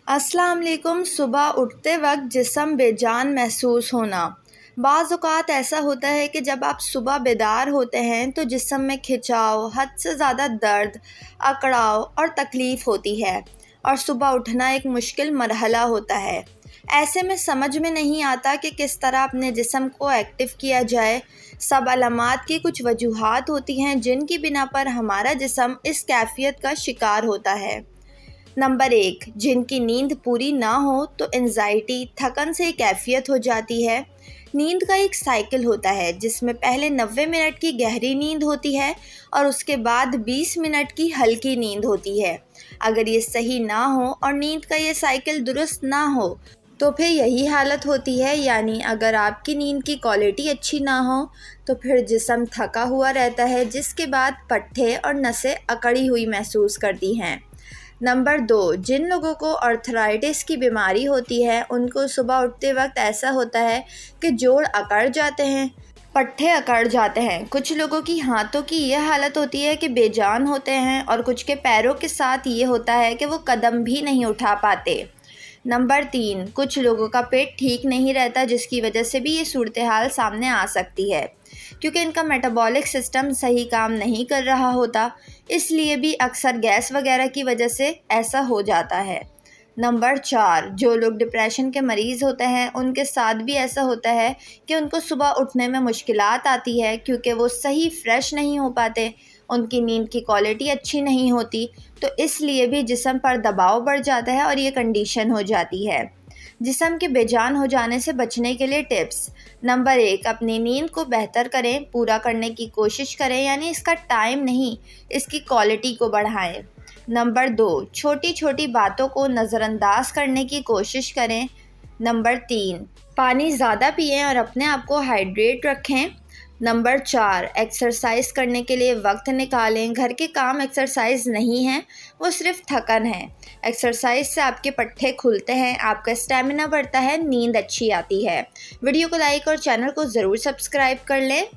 अस्सलाम वालेकुम। सुबह उठते वक्त जिस्म बेजान महसूस होना। बाज़ औक़ात ऐसा होता है कि जब आप सुबह बेदार होते हैं तो जिस्म में खिंचाव, हद से ज़्यादा दर्द, अकड़ाव और तकलीफ़ होती है और सुबह उठना एक मुश्किल मरहला होता है। ऐसे में समझ में नहीं आता कि किस तरह अपने जिस्म को एक्टिव किया जाए। सब अलामात की कुछ वजूहात होती हैं जिनकी बिना पर हमारा जिस्म इस कैफ़ियत का शिकार होता है। नंबर 1, जिनकी नींद पूरी ना हो तो एंजाइटी, थकन से कैफियत हो जाती है। नींद का एक साइकिल होता है जिसमें पहले 90 मिनट की गहरी नींद होती है और उसके बाद 20 मिनट की हल्की नींद होती है। अगर ये सही ना हो और नींद का ये साइकिल दुरुस्त ना हो तो फिर यही हालत होती है, यानी अगर आपकी नींद की क्वालिटी अच्छी ना हो तो फिर जिस्म थका हुआ रहता है, जिसके बाद पट्ठे और नसें अकड़ी हुई महसूस करती हैं। नंबर 2, जिन लोगों को अर्थराइटिस की बीमारी होती है उनको सुबह उठते वक्त ऐसा होता है कि जोड़ अकड़ जाते हैं, पट्ठे अकड़ जाते हैं। कुछ लोगों की हाथों की यह हालत होती है कि बेजान होते हैं और कुछ के पैरों के साथ ये होता है कि वो कदम भी नहीं उठा पाते। नंबर 3, कुछ लोगों का पेट ठीक नहीं रहता जिसकी वजह से भी ये सूरत हाल सामने आ सकती है, क्योंकि इनका मेटाबॉलिक सिस्टम सही काम नहीं कर रहा होता, इसलिए भी अक्सर गैस वगैरह की वजह से ऐसा हो जाता है। नंबर 4, जो लोग डिप्रेशन के मरीज़ होते हैं उनके साथ भी ऐसा होता है कि उनको सुबह उठने में मुश्किलात आती है, क्योंकि वो सही फ्रेश नहीं हो पाते, उनकी नींद की क्वालिटी अच्छी नहीं होती, तो इसलिए भी जिस्म पर दबाव बढ़ जाता है और ये कंडीशन हो जाती है। जिस्म के बेजान हो जाने से बचने के लिए टिप्स। नंबर 1, अपनी नींद को बेहतर करें, पूरा करने की कोशिश करें, यानी इसका टाइम नहीं, इसकी क्वालिटी को बढ़ाएं। नंबर 2, छोटी छोटी बातों को नज़रअंदाज करने की कोशिश करें। नंबर 3, पानी ज़्यादा पिएं और अपने आप को हाइड्रेट रखें। नंबर 4, एक्सरसाइज करने के लिए वक्त निकालें। घर के काम एक्सरसाइज नहीं हैं, वो सिर्फ थकन है। एक्सरसाइज से आपके पट्ठे खुलते हैं, आपका स्टेमिना बढ़ता है, नींद अच्छी आती है। वीडियो को लाइक और चैनल को ज़रूर सब्सक्राइब कर लें।